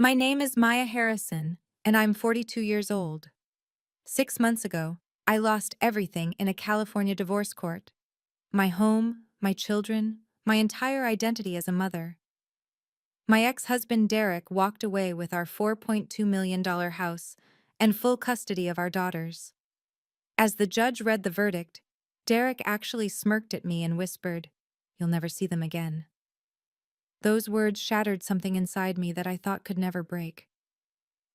My name is Maya Harrison, and I'm 42 years old. 6 months ago, I lost everything in a California divorce court. My home, my children, my entire identity as a mother. My ex-husband Derek walked away with our $4.2 million house and full custody of our daughters. As the judge read the verdict, Derek actually smirked at me and whispered, "You'll never see them again." Those words shattered something inside me that I thought could never break.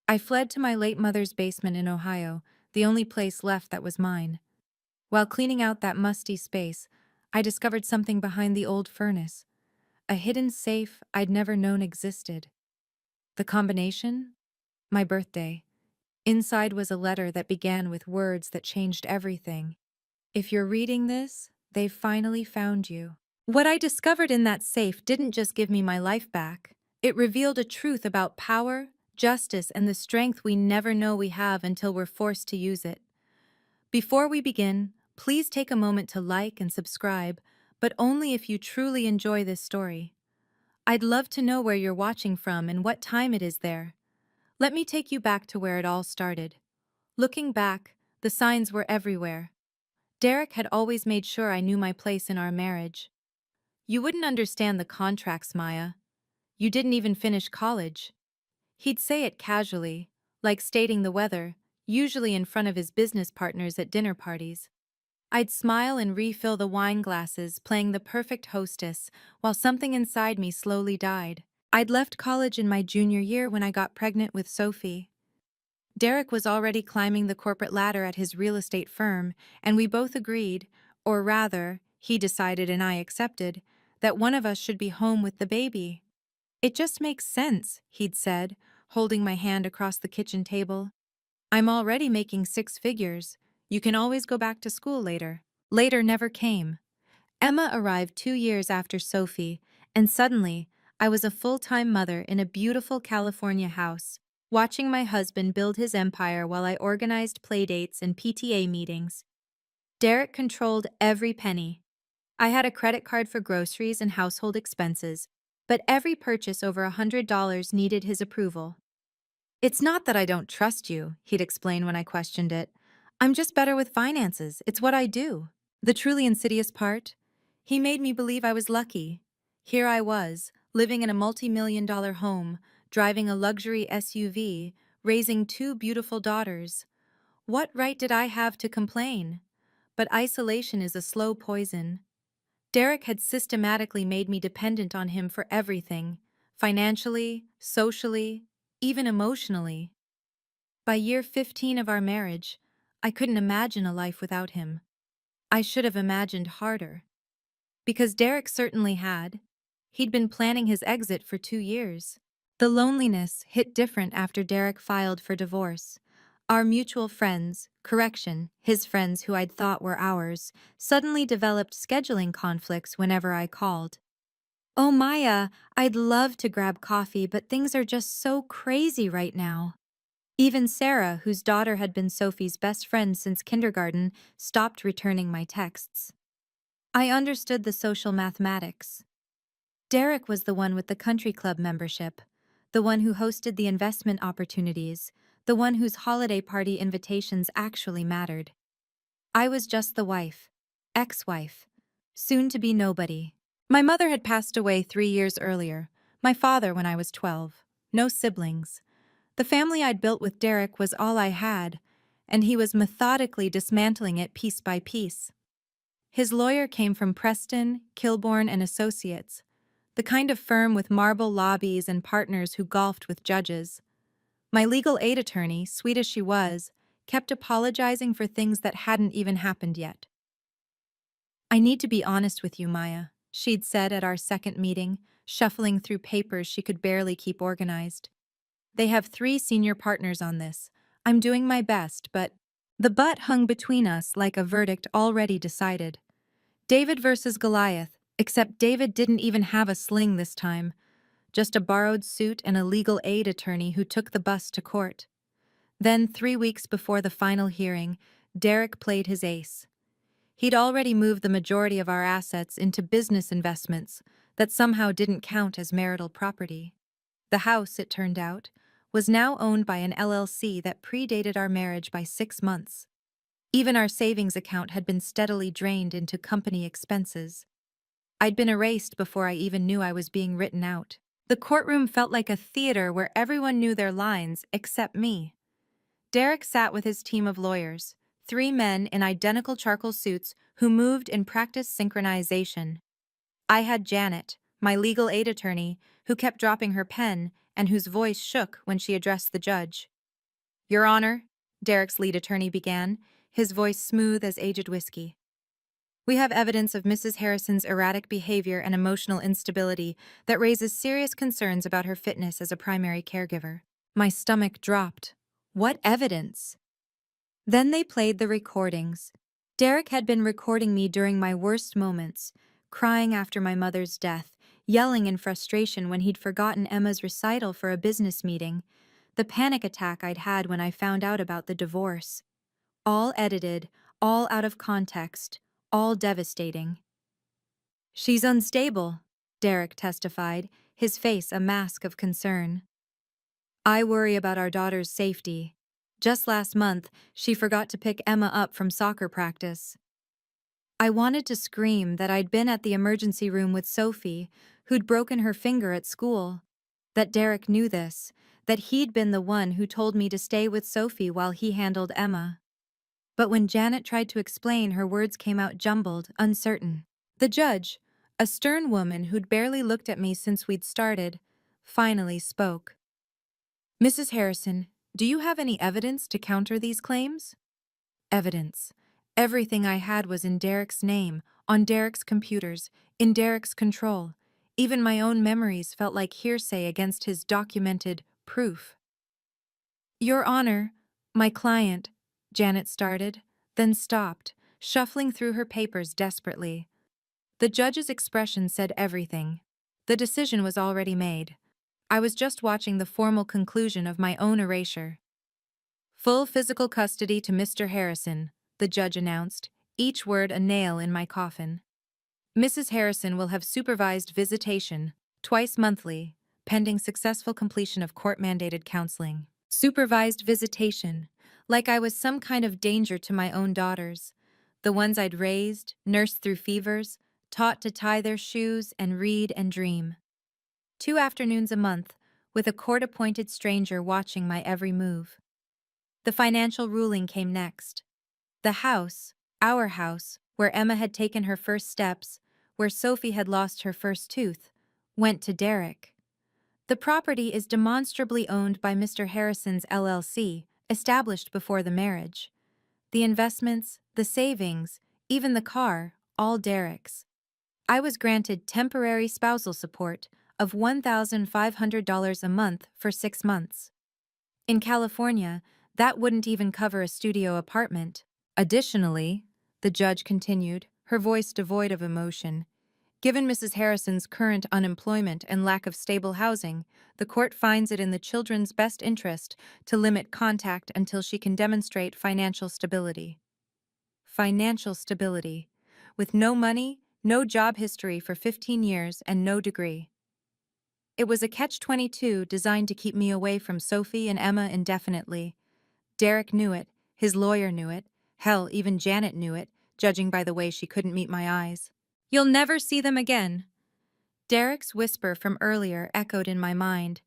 I fled to my late mother's basement in Ohio, the only place left that was mine. While cleaning out that musty space, I discovered something behind the old furnace, a hidden safe I'd never known existed. The combination? My birthday. Inside was a letter that began with words that changed everything. "If you're reading this, they've finally found you." What I discovered in that safe didn't just give me my life back. It revealed a truth about power, justice, and the strength we never know we have until we're forced to use it. Before we begin, please take a moment to like and subscribe, but only if you truly enjoy this story. I'd love to know where you're watching from and what time it is there. Let me take you back to where it all started. Looking back, the signs were everywhere. Derek had always made sure I knew my place in our marriage. "You wouldn't understand the contracts, Maya. You didn't even finish college." He'd say it casually, like stating the weather, usually in front of his business partners at dinner parties. I'd smile and refill the wine glasses, playing the perfect hostess, while something inside me slowly died. I'd left college in my junior year when I got pregnant with Sophie. Derek was already climbing the corporate ladder at his real estate firm, and we both agreed, or rather, he decided and I accepted, that one of us should be home with the baby. "It just makes sense," he'd said, holding my hand across the kitchen table. "I'm already making six figures. You can always go back to school later." Later never came. Emma arrived 2 years after Sophie, and suddenly, I was a full-time mother in a beautiful California house, watching my husband build his empire while I organized playdates and PTA meetings. Derek controlled every penny. I had a credit card for groceries and household expenses, but every purchase over $100 needed his approval. "It's not that I don't trust you," he'd explain when I questioned it. "I'm just better with finances. It's what I do." The truly insidious part? He made me believe I was lucky. Here I was, living in a multi-million-dollar home, driving a luxury SUV, raising two beautiful daughters. What right did I have to complain? But isolation is a slow poison. Derek had systematically made me dependent on him for everything, financially, socially, even emotionally. By year 15 of our marriage, I couldn't imagine a life without him. I should have imagined harder. Because Derek certainly had. He'd been planning his exit for 2 years. The loneliness hit different after Derek filed for divorce. Our mutual friends, correction, his friends who I'd thought were ours, suddenly developed scheduling conflicts whenever I called. "Oh, Maya, I'd love to grab coffee, but things are just so crazy right now." Even Sarah, whose daughter had been Sophie's best friend since kindergarten, stopped returning my texts. I understood the social mathematics. Derek was the one with the country club membership, the one who hosted the investment opportunities, the one whose holiday party invitations actually mattered. I was just the wife, ex-wife, soon to be nobody. My mother had passed away 3 years earlier, my father when I was 12, no siblings. The family I'd built with Derek was all I had, and he was methodically dismantling it piece by piece. His lawyer came from Preston, Kilbourne and Associates, the kind of firm with marble lobbies and partners who golfed with judges. My legal aid attorney, sweet as she was, kept apologizing for things that hadn't even happened yet. "I need to be honest with you, Maya," she'd said at our second meeting, shuffling through papers she could barely keep organized. "They have 3 senior partners on this. I'm doing my best, but—" The but hung between us like a verdict already decided. David versus Goliath, except David didn't even have a sling this time, just a borrowed suit and a legal aid attorney who took the bus to court. Then, 3 weeks before the final hearing, Derek played his ace. He'd already moved the majority of our assets into business investments that somehow didn't count as marital property. The house, it turned out, was now owned by an LLC that predated our marriage by 6 months. Even our savings account had been steadily drained into company expenses. I'd been erased before I even knew I was being written out. The courtroom felt like a theater where everyone knew their lines except me. Derek sat with his team of lawyers, 3 men in identical charcoal suits who moved in practice synchronization. I had Janet, my legal aid attorney, who kept dropping her pen and whose voice shook when she addressed the judge. Your Honor, Derek's lead attorney began, his voice smooth as aged whiskey. We have evidence of Mrs. Harrison's erratic behavior and emotional instability that raises serious concerns about her fitness as a primary caregiver. My stomach dropped. What evidence? Then they played the recordings. Derek had been recording me during my worst moments, crying after my mother's death, yelling in frustration when he'd forgotten Emma's recital for a business meeting, the panic attack I'd had when I found out about the divorce. All edited, all out of context, all devastating. She's unstable, Derek testified, his face a mask of concern. I worry about our daughter's safety. Just last month, she forgot to pick Emma up from soccer practice. I wanted to scream that I'd been at the emergency room with Sophie, who'd broken her finger at school. That Derek knew this, that he'd been the one who told me to stay with Sophie while he handled Emma. But when Janet tried to explain, her words came out jumbled, uncertain. The judge, a stern woman who'd barely looked at me since we'd started, finally spoke. Mrs. Harrison, do you have any evidence to counter these claims? Evidence. Everything I had was in Derek's name, on Derek's computers, in Derek's control. Even my own memories felt like hearsay against his documented proof. Your Honor, my client, Janet started, then stopped, shuffling through her papers desperately. The judge's expression said everything. The decision was already made. I was just watching the formal conclusion of my own erasure. Full physical custody to Mr. Harrison, the judge announced, each word a nail in my coffin. Mrs. Harrison will have supervised visitation, twice monthly, pending successful completion of court-mandated counseling. Supervised visitation, like I was some kind of danger to my own daughters, the ones I'd raised, nursed through fevers, taught to tie their shoes and read and dream. 2 afternoons a month, with a court-appointed stranger watching my every move. The financial ruling came next. The house, our house, where Emma had taken her first steps, where Sophie had lost her first tooth, went to Derek. The property is demonstrably owned by Mr. Harrison's LLC, established before the marriage. The investments, the savings, even the car, all Derek's. I was granted temporary spousal support of $1,500 a month for 6 months. In California, that wouldn't even cover a studio apartment. Additionally, the judge continued, her voice devoid of emotion, given Mrs. Harrison's current unemployment and lack of stable housing, the court finds it in the children's best interest to limit contact until she can demonstrate financial stability. Financial stability, with no money, no job history for 15 years, and no degree. It was a catch-22 designed to keep me away from Sophie and Emma indefinitely. Derek knew it, his lawyer knew it, hell, even Janet knew it, judging by the way she couldn't meet my eyes. You'll never see them again. Derek's whisper from earlier echoed in my mind.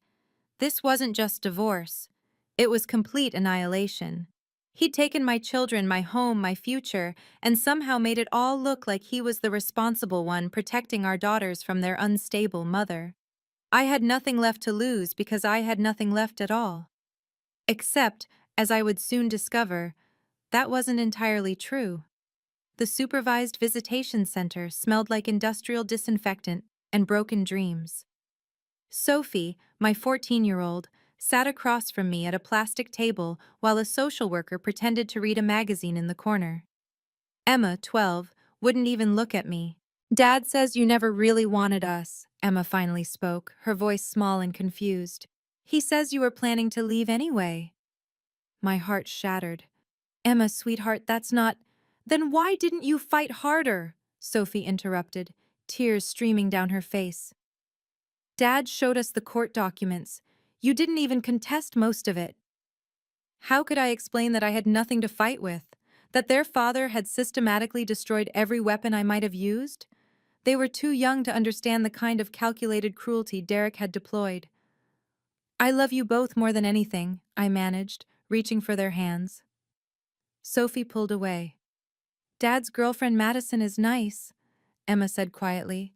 This wasn't just divorce. It was complete annihilation. He'd taken my children, my home, my future, and somehow made it all look like he was the responsible one protecting our daughters from their unstable mother. I had nothing left to lose because I had nothing left at all. Except, as I would soon discover, that wasn't entirely true. The supervised visitation center smelled like industrial disinfectant and broken dreams. Sophie, my 14-year-old, sat across from me at a plastic table while a social worker pretended to read a magazine in the corner. Emma, 12, wouldn't even look at me. Dad says you never really wanted us, Emma finally spoke, her voice small and confused. He says you were planning to leave anyway. My heart shattered. Emma, sweetheart, that's not— Then why didn't you fight harder? Sophie interrupted, tears streaming down her face. Dad showed us the court documents. You didn't even contest most of it. How could I explain that I had nothing to fight with? That their father had systematically destroyed every weapon I might have used? They were too young to understand the kind of calculated cruelty Derek had deployed. I love you both more than anything, I managed, reaching for their hands. Sophie pulled away. Dad's girlfriend Madison is nice, Emma said quietly.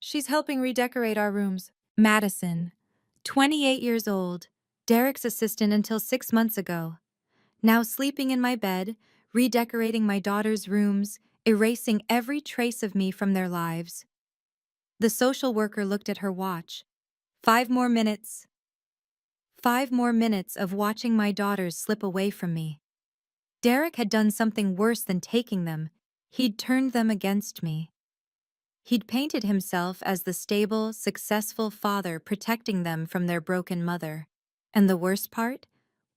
She's helping redecorate our rooms. Madison, 28 years old, Derek's assistant until 6 months ago. Now sleeping in my bed, redecorating my daughter's rooms, erasing every trace of me from their lives. The social worker looked at her watch. 5 more minutes. 5 more minutes of watching my daughters slip away from me. Derek had done something worse than taking them. He'd turned them against me. He'd painted himself as the stable, successful father protecting them from their broken mother. And the worst part?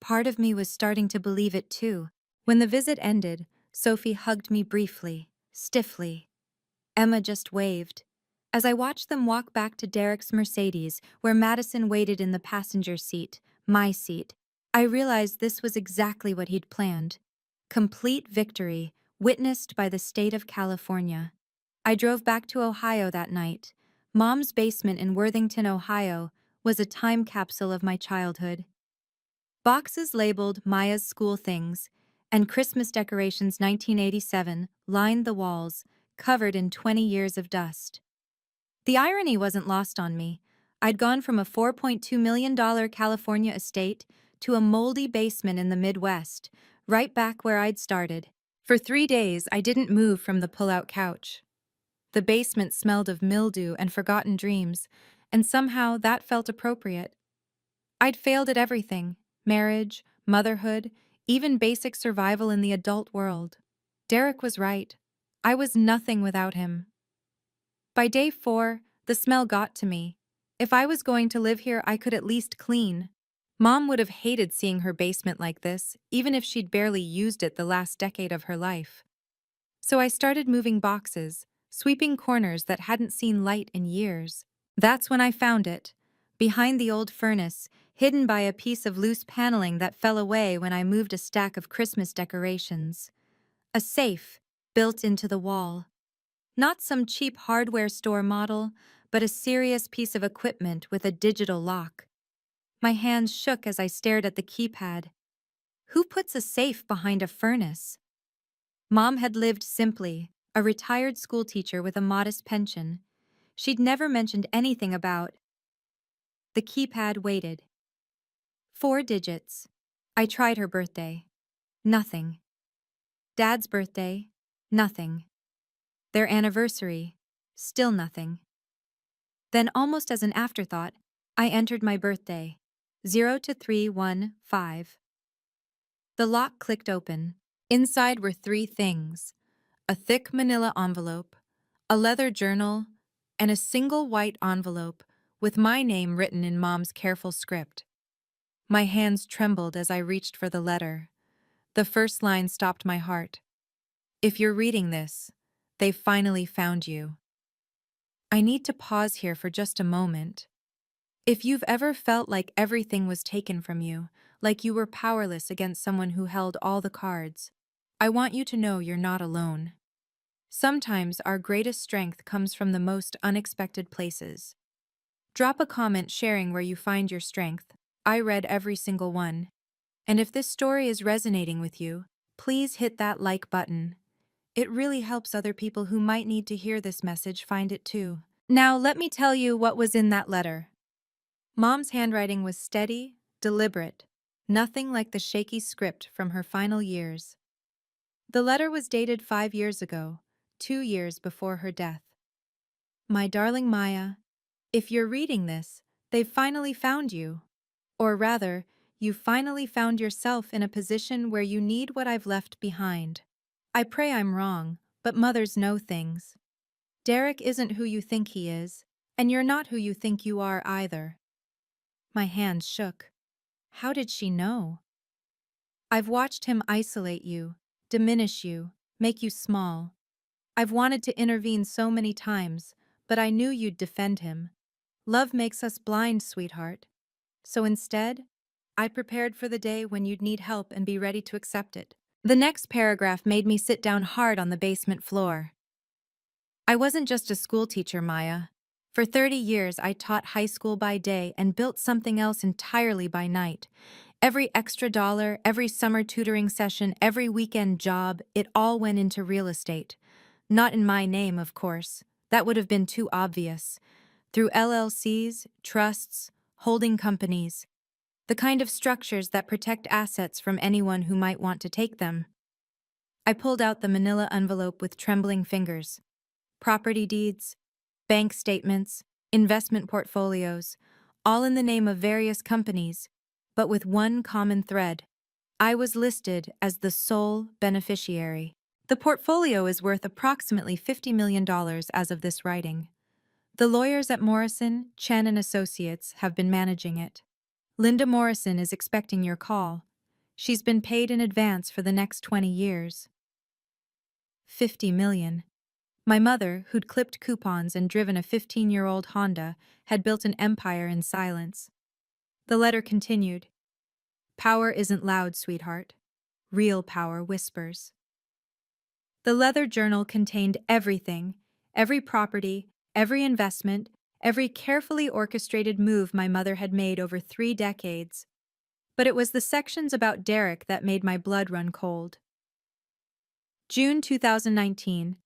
Part of me was starting to believe it too. When the visit ended, Sophie hugged me briefly, stiffly. Emma just waved. As I watched them walk back to Derek's Mercedes, where Madison waited in the passenger seat, my seat, I realized this was exactly what he'd planned. Complete victory, witnessed by the state of California. I drove back to Ohio that night. Mom's basement in Worthington, Ohio, was a time capsule of my childhood. Boxes labeled Maya's school things and Christmas decorations 1987 lined the walls, covered in 20 years of dust. The irony wasn't lost on me. I'd gone from a $4.2 million California estate to a moldy basement in the Midwest, right back where I'd started. For 3 days, I didn't move from the pull-out couch. The basement smelled of mildew and forgotten dreams, and somehow that felt appropriate. I'd failed at everything: marriage, motherhood, even basic survival in the adult world. Derek was right. I was nothing without him. By day 4, the smell got to me. If I was going to live here, I could at least clean. Mom would have hated seeing her basement like this, even if she'd barely used it the last decade of her life. So I started moving boxes, sweeping corners that hadn't seen light in years. That's when I found it, behind the old furnace, hidden by a piece of loose paneling that fell away when I moved a stack of Christmas decorations. A safe, built into the wall. Not some cheap hardware store model, but a serious piece of equipment with a digital lock. My hands shook as I stared at the keypad. Who puts a safe behind a furnace? Mom had lived simply, a retired schoolteacher with a modest pension. She'd never mentioned anything about. The keypad waited. 4 digits. I tried her birthday. Nothing. Dad's birthday. Nothing. Their anniversary. Still nothing. Then, almost as an afterthought, I entered my birthday. 02315. The lock clicked open. Inside were 3 things: a thick manila envelope, a leather journal, and a single white envelope with my name written in Mom's careful script. My hands trembled as I reached for the letter. The first line stopped my heart. If you're reading this, they've finally found you. I need to pause here for just a moment. If you've ever felt like everything was taken from you, like you were powerless against someone who held all the cards, I want you to know you're not alone. Sometimes our greatest strength comes from the most unexpected places. Drop a comment sharing where you find your strength. I read every single one. And if this story is resonating with you, please hit that like button. It really helps other people who might need to hear this message find it too. Now let me tell you what was in that letter. Mom's handwriting was steady, deliberate, nothing like the shaky script from her final years. The letter was dated 5 years ago, 2 years before her death. My darling Maya, if you're reading this, they've finally found you. Or rather, you finally found yourself in a position where you need what I've left behind. I pray I'm wrong, but mothers know things. Derek isn't who you think he is, and you're not who you think you are either. My hands shook. How did she know? I've watched him isolate you, diminish you, make you small. I've wanted to intervene so many times, but I knew you'd defend him. Love makes us blind, sweetheart. So instead, I prepared for the day when you'd need help and be ready to accept it. The next paragraph made me sit down hard on the basement floor. I wasn't just a schoolteacher, Maya. For 30 years, I taught high school by day and built something else entirely by night. Every extra dollar, every summer tutoring session, every weekend job, it all went into real estate. Not in my name, of course. That would have been too obvious. Through LLCs, trusts, holding companies, the kind of structures that protect assets from anyone who might want to take them. I pulled out the manila envelope with trembling fingers. Property deeds, bank statements, investment portfolios, all in the name of various companies, but with one common thread. I was listed as the sole beneficiary. The portfolio is worth approximately $50 million as of this writing. The lawyers at Morrison, Chen and Associates have been managing it. Linda Morrison is expecting your call. She's been paid in advance for the next 20 years. 50 million. My mother, who'd clipped coupons and driven a 15-year-old Honda, had built an empire in silence. The letter continued. Power isn't loud, sweetheart. Real power whispers. The leather journal contained everything, every property, every investment, every carefully orchestrated move my mother had made over 3 decades. But it was the sections about Derek that made my blood run cold. June 2019.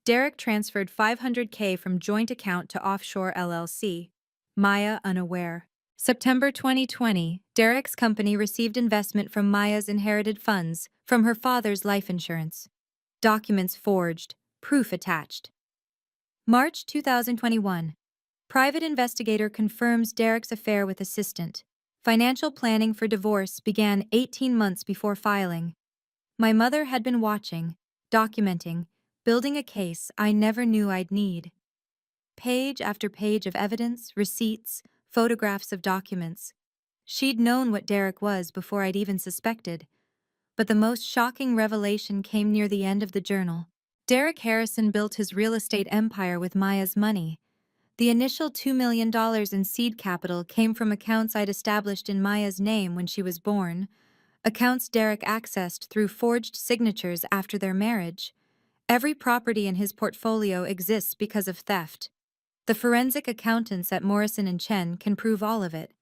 Derek transferred $500K from joint account to offshore LLC. Maya unaware. September 2020. Derek's company received investment from Maya's inherited funds from her father's life insurance. Documents forged. Proof attached. March 2021. Private investigator confirms Derek's affair with assistant. Financial planning for divorce began 18 months before filing. My mother had been watching, documenting, building a case I never knew I'd need. Page after page of evidence, receipts, photographs of documents. She'd known what Derek was before I'd even suspected. But the most shocking revelation came near the end of the journal. Derek Harrison built his real estate empire with Maya's money. The initial $2 million in seed capital came from accounts I'd established in Maya's name when she was born, accounts Derek accessed through forged signatures after their marriage. Every property in his portfolio exists because of theft. The forensic accountants at Morrison and Chen can prove all of it.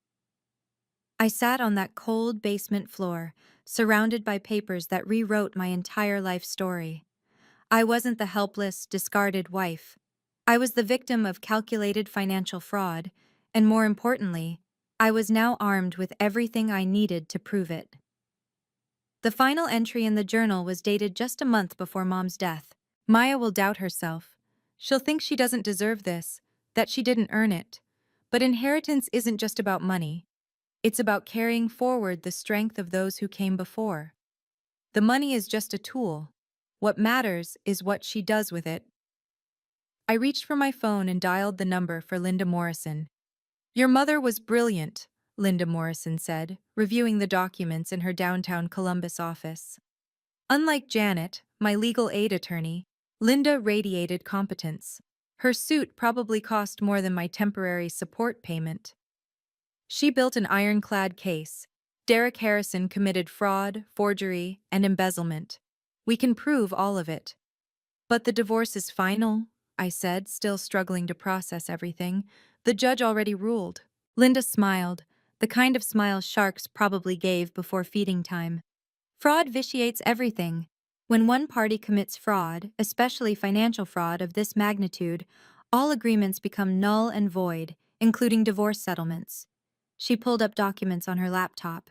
I sat on that cold basement floor, surrounded by papers that rewrote my entire life story. I wasn't the helpless, discarded wife. I was the victim of calculated financial fraud, and more importantly, I was now armed with everything I needed to prove it. The final entry in the journal was dated just a month before Mom's death. Maya will doubt herself. She'll think she doesn't deserve this, that she didn't earn it. But inheritance isn't just about money. It's about carrying forward the strength of those who came before. The money is just a tool. What matters is what she does with it. I reached for my phone and dialed the number for Linda Morrison. Your mother was brilliant, Linda Morrison said, reviewing the documents in her downtown Columbus office. Unlike Janet, my legal aid attorney, Linda radiated competence. Her suit probably cost more than my temporary support payment. She built an ironclad case. Derek Harrison committed fraud, forgery, and embezzlement. We can prove all of it. But the divorce is final, I said, still struggling to process everything. The judge already ruled. Linda smiled, the kind of smile sharks probably gave before feeding time. Fraud vitiates everything. When one party commits fraud, especially financial fraud of this magnitude, all agreements become null and void, including divorce settlements. She pulled up documents on her laptop.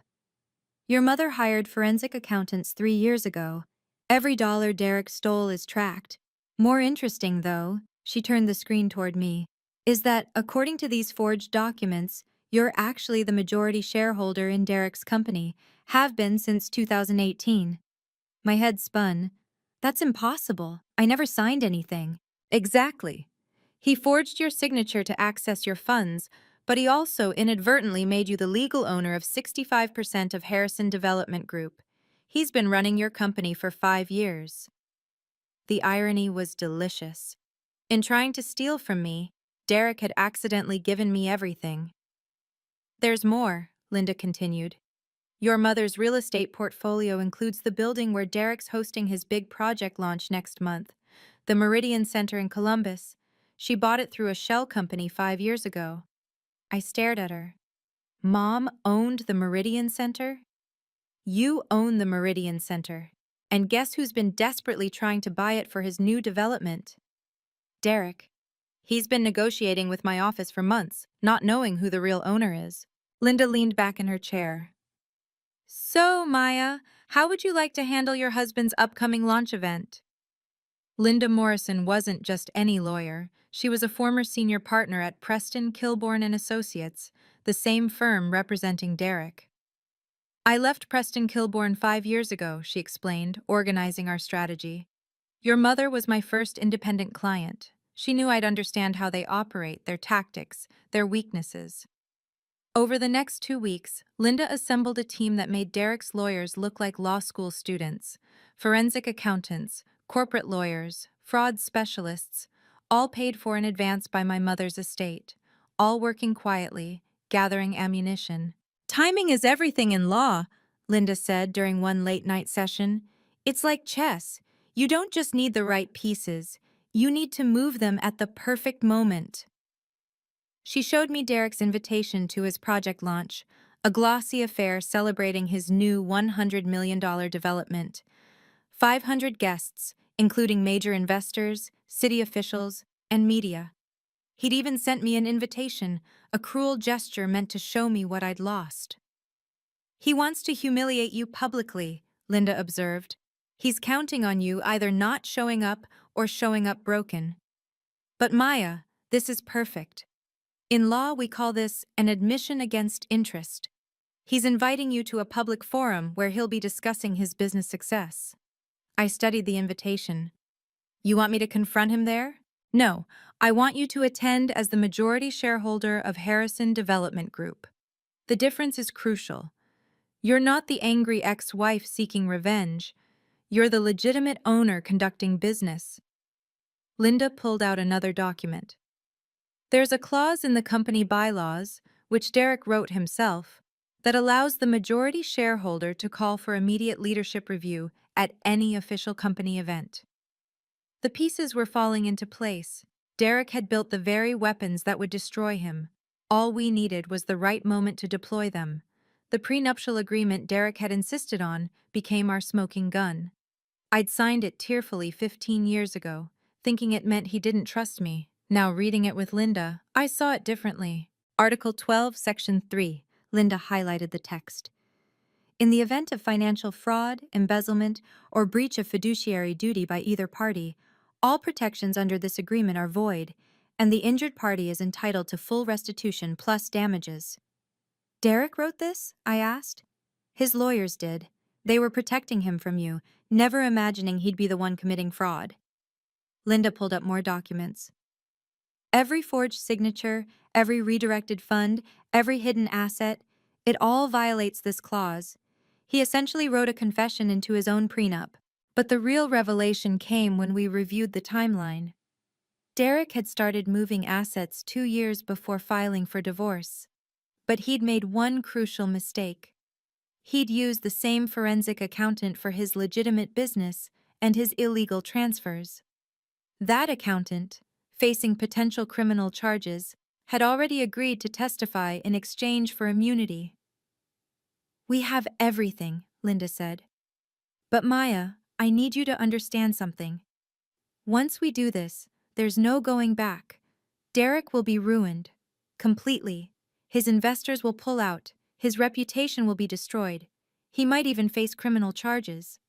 Your mother hired forensic accountants 3 years ago. Every dollar Derek stole is tracked. More interesting, though, she turned the screen toward me, is that, according to these forged documents, you're actually the majority shareholder in Derek's company, have been since 2018. My head spun. That's impossible. I never signed anything. Exactly. He forged your signature to access your funds, but he also inadvertently made you the legal owner of 65% of Harrison Development Group. He's been running your company for 5 years. The irony was delicious. In trying to steal from me, Derek had accidentally given me everything. There's more, Linda continued. Your mother's real estate portfolio includes the building where Derek's hosting his big project launch next month, the Meridian Center in Columbus. She bought it through a shell company 5 years ago. I stared at her. Mom owned the Meridian Center? You own the Meridian Center. And guess who's been desperately trying to buy it for his new development? Derek. He's been negotiating with my office for months, not knowing who the real owner is. Linda leaned back in her chair. So, Maya, how would you like to handle your husband's upcoming launch event? Linda Morrison wasn't just any lawyer. She was a former senior partner at Preston, Kilbourne and Associates, the same firm representing Derek. I left Preston Kilbourne 5 years ago, she explained, organizing our strategy. Your mother was my first independent client. She knew I'd understand how they operate, their tactics, their weaknesses. Over the next 2 weeks, Linda assembled a team that made Derek's lawyers look like law school students, forensic accountants, corporate lawyers, fraud specialists, all paid for in advance by my mother's estate, all working quietly, gathering ammunition. Timing is everything in law, Linda said during one late-night session. It's like chess. You don't just need the right pieces. You need to move them at the perfect moment. She showed me Derek's invitation to his project launch, a glossy affair celebrating his new $100 million development. 500 guests, including major investors, city officials, and media. He'd even sent me an invitation, a cruel gesture meant to show me what I'd lost. He wants to humiliate you publicly, Linda observed. He's counting on you either not showing up or showing up broken. But Maya, this is perfect. In law, we call this an admission against interest. He's inviting you to a public forum where he'll be discussing his business success. I studied the invitation. You want me to confront him there? No, I want you to attend as the majority shareholder of Harrison Development Group. The difference is crucial. You're not the angry ex-wife seeking revenge. You're the legitimate owner conducting business. Linda pulled out another document. There's a clause in the company bylaws, which Derek wrote himself, that allows the majority shareholder to call for immediate leadership review at any official company event. The pieces were falling into place. Derek had built the very weapons that would destroy him. All we needed was the right moment to deploy them. The prenuptial agreement Derek had insisted on became our smoking gun. I'd signed it tearfully 15 years ago, thinking it meant he didn't trust me. Now reading it with Linda, I saw it differently. Article 12, Section 3, Linda highlighted the text. In the event of financial fraud, embezzlement, or breach of fiduciary duty by either party, all protections under this agreement are void, and the injured party is entitled to full restitution plus damages. Derek wrote this? I asked. His lawyers did. They were protecting him from you, never imagining he'd be the one committing fraud. Linda pulled up more documents. Every forged signature, every redirected fund, every hidden asset, it all violates this clause. He essentially wrote a confession into his own prenup. But the real revelation came when we reviewed the timeline. Derek had started moving assets 2 years before filing for divorce. But he'd made one crucial mistake. He'd used the same forensic accountant for his legitimate business and his illegal transfers. That accountant, facing potential criminal charges, had already agreed to testify in exchange for immunity. We have everything, Linda said. But Maya, I need you to understand something. Once we do this, there's no going back. Derek will be ruined. Completely. His investors will pull out. His reputation will be destroyed. He might even face criminal charges.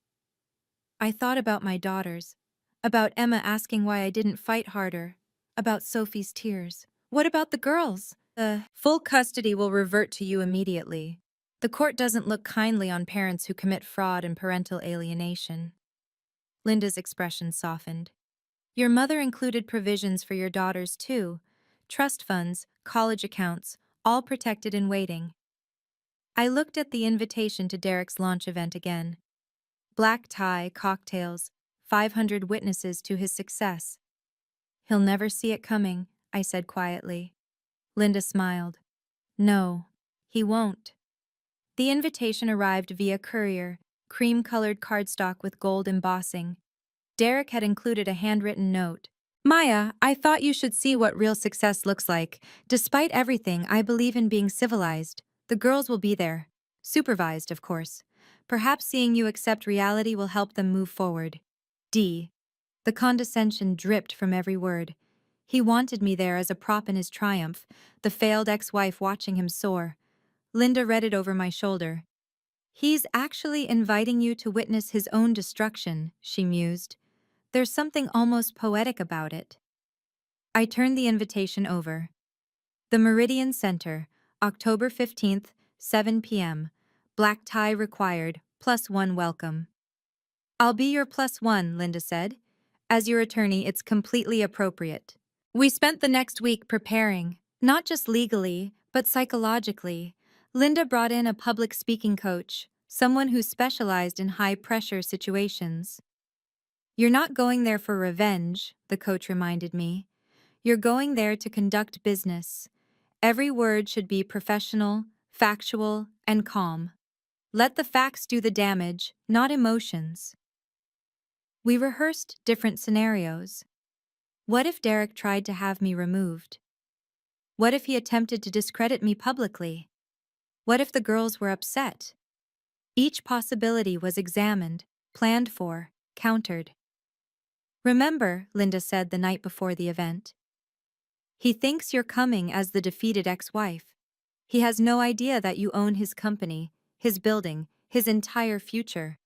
I thought about my daughters, about Emma asking why I didn't fight harder, about Sophie's tears. What about the girls? The full custody will revert to you immediately. The court doesn't look kindly on parents who commit fraud and parental alienation. Linda's expression softened. Your mother included provisions for your daughters too. Trust funds, college accounts, all protected in waiting. I looked at the invitation to Derek's launch event again. Black tie, cocktails, 500 witnesses to his success. He'll never see it coming, I said quietly. Linda smiled. No, he won't. The invitation arrived via courier, cream-colored cardstock with gold embossing. Derek had included a handwritten note. Maya, I thought you should see what real success looks like. Despite everything, I believe in being civilized. The girls will be there. Supervised, of course. Perhaps seeing you accept reality will help them move forward. D. The condescension dripped from every word. He wanted me there as a prop in his triumph, the failed ex-wife watching him soar. Linda read it over my shoulder. He's actually inviting you to witness his own destruction, she mused. There's something almost poetic about it. I turned the invitation over. The Meridian Center, October 15th, 7 p.m. Black tie required, +1 welcome. I'll be your +1, Linda said. As your attorney, it's completely appropriate. We spent the next week preparing, not just legally, but psychologically. Linda brought in a public speaking coach, someone who specialized in high-pressure situations. You're not going there for revenge, the coach reminded me. You're going there to conduct business. Every word should be professional, factual, and calm. Let the facts do the damage, not emotions. We rehearsed different scenarios. What if Derek tried to have me removed? What if he attempted to discredit me publicly? What if the girls were upset? Each possibility was examined, planned for, countered. Remember, Linda said the night before the event. He thinks you're coming as the defeated ex-wife. He has no idea that you own his company, his building, his entire future.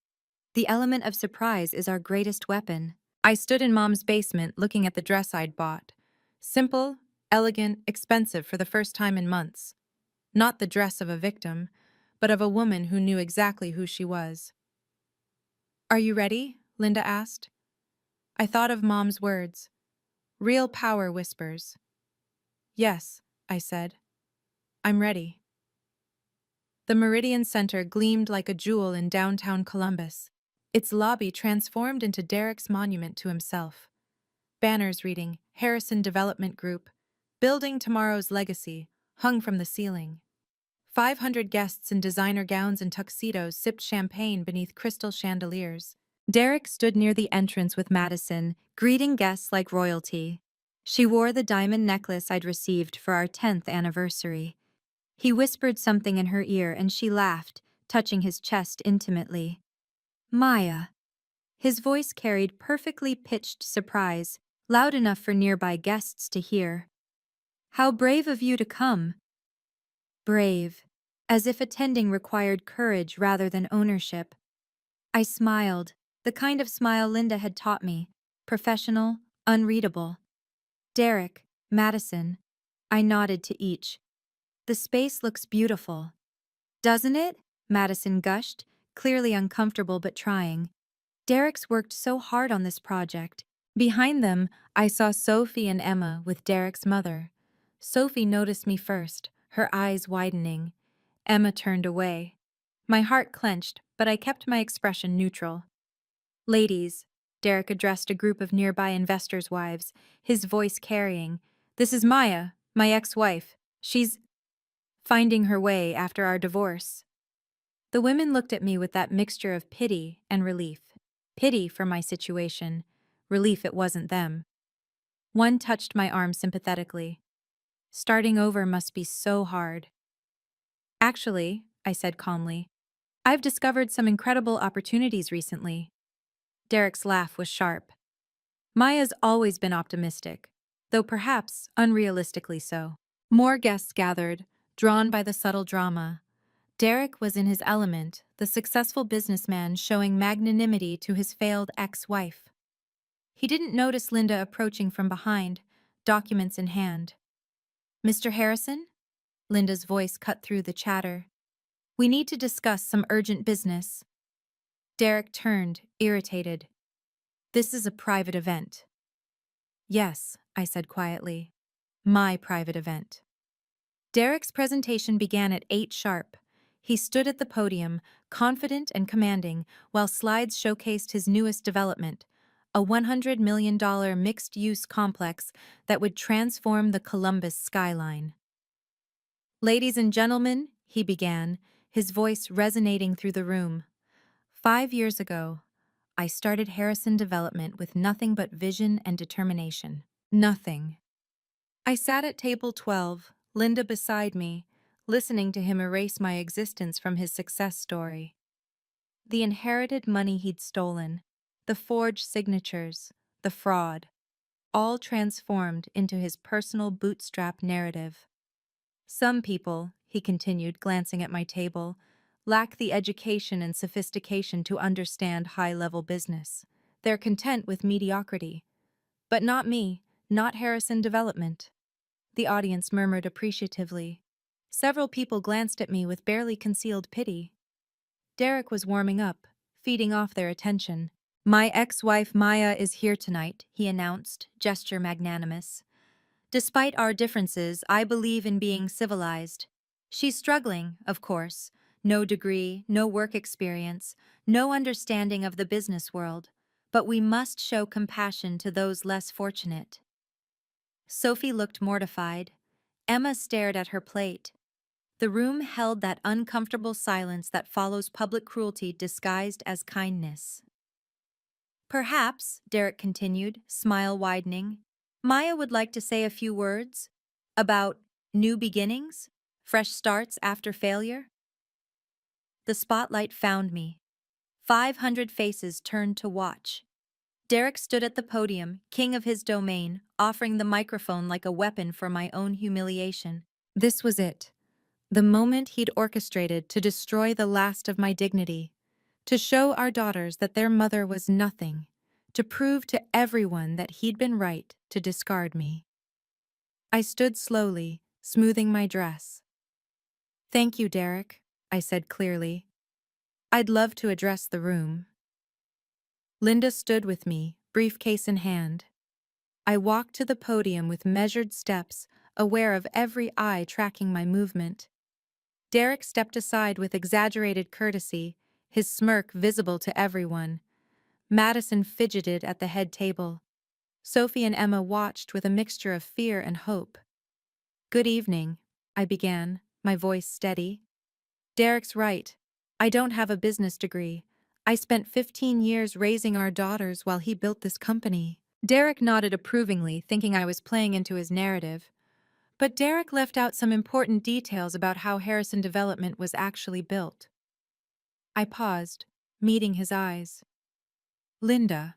The element of surprise is our greatest weapon. I stood in Mom's basement looking at the dress I'd bought. Simple, elegant, expensive for the first time in months. Not the dress of a victim, but of a woman who knew exactly who she was. Are you ready? Linda asked. I thought of Mom's words. Real power whispers. Yes, I said. I'm ready. The Meridian Center gleamed like a jewel in downtown Columbus. Its lobby transformed into Derek's monument to himself. Banners reading, Harrison Development Group, Building Tomorrow's Legacy, hung from the ceiling. 500 guests in designer gowns and tuxedos sipped champagne beneath crystal chandeliers. Derek stood near the entrance with Madison, greeting guests like royalty. She wore the diamond necklace I'd received for our 10th anniversary. He whispered something in her ear and she laughed, touching his chest intimately. Maya. His voice carried perfectly pitched surprise, loud enough for nearby guests to hear. How brave of you to come. Brave. As if attending required courage rather than ownership. I smiled, the kind of smile Linda had taught me, professional, unreadable. Derek, Madison. I nodded to each. The space looks beautiful. Doesn't it? Madison gushed, clearly uncomfortable but trying. Derek's worked so hard on this project. Behind them, I saw Sophie and Emma with Derek's mother. Sophie noticed me first, her eyes widening. Emma turned away. My heart clenched, but I kept my expression neutral. Ladies, Derek addressed a group of nearby investors' wives, his voice carrying. This is Maya, my ex-wife. She's finding her way after our divorce. The women looked at me with that mixture of pity and relief. Pity for my situation, relief it wasn't them. One touched my arm sympathetically. Starting over must be so hard. Actually, I said calmly, I've discovered some incredible opportunities recently. Derek's laugh was sharp. Maya's always been optimistic, though perhaps unrealistically so. More guests gathered, drawn by the subtle drama. Derek was in his element, the successful businessman showing magnanimity to his failed ex-wife. He didn't notice Linda approaching from behind, documents in hand. Mr. Harrison? Linda's voice cut through the chatter. We need to discuss some urgent business. Derek turned, irritated. This is a private event. Yes, I said quietly. My private event. Derek's presentation began at 8 sharp. He stood at the podium, confident and commanding, while slides showcased his newest development, a $100 million mixed-use complex that would transform the Columbus skyline. "Ladies and gentlemen," he began, his voice resonating through the room. "5 years ago, I started Harrison Development with nothing but vision and determination. Nothing. I sat at table 12, Linda beside me, listening to him erase my existence from his success story. The inherited money he'd stolen, the forged signatures, the fraud, all transformed into his personal bootstrap narrative. Some people," he continued, glancing at my table, "lack the education and sophistication to understand high-level business. They're content with mediocrity. But not me, not Harrison Development." The audience murmured appreciatively. Several people glanced at me with barely concealed pity. Derek was warming up, feeding off their attention. "My ex-wife Maya is here tonight," he announced, gesture magnanimous. "Despite our differences, I believe in being civilized. She's struggling, of course. No degree, no work experience, no understanding of the business world. But we must show compassion to those less fortunate." Sophie looked mortified. Emma stared at her plate. The room held that uncomfortable silence that follows public cruelty disguised as kindness. "Perhaps," Derek continued, smile widening, "Maya would like to say a few words about new beginnings, fresh starts after failure." The spotlight found me. 500 faces turned to watch. Derek stood at the podium, king of his domain, offering the microphone like a weapon for my own humiliation. This was it. The moment he'd orchestrated to destroy the last of my dignity, to show our daughters that their mother was nothing, to prove to everyone that he'd been right to discard me. I stood slowly, smoothing my dress. "Thank you, Derek," I said clearly. "I'd love to address the room." Linda stood with me, briefcase in hand. I walked to the podium with measured steps, aware of every eye tracking my movement. Derek stepped aside with exaggerated courtesy, his smirk visible to everyone. Madison fidgeted at the head table. Sophie and Emma watched with a mixture of fear and hope. "Good evening," I began, my voice steady. "Derek's right. I don't have a business degree. I spent 15 years raising our daughters while he built this company." Derek nodded approvingly, thinking I was playing into his narrative. But Derek left out some important details about how Harrison Development was actually built. I paused, meeting his eyes. "Linda."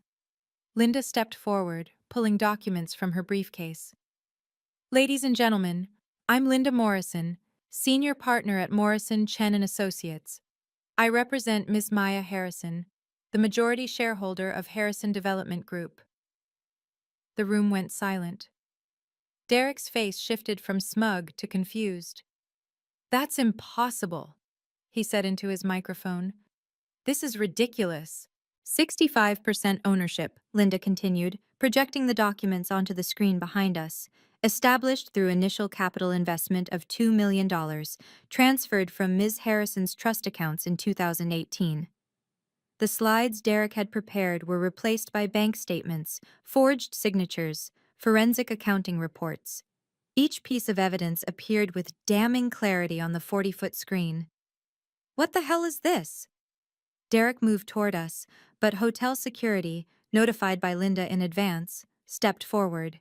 Linda stepped forward, pulling documents from her briefcase. "Ladies and gentlemen, I'm Linda Morrison, senior partner at Morrison, Chen & Associates. I represent Ms. Maya Harrison, the majority shareholder of Harrison Development Group." The room went silent. Derek's face shifted from smug to confused. "That's impossible," he said into his microphone. "This is ridiculous." 65% ownership, Linda continued, projecting the documents onto the screen behind us, established through initial capital investment of $2 million, transferred from Ms. Harrison's trust accounts in 2018. The slides Derek had prepared were replaced by bank statements, forged signatures, forensic accounting reports. Each piece of evidence appeared with damning clarity on the 40-foot screen. "What the hell is this?" Derek moved toward us, but hotel security, notified by Linda in advance, stepped forward.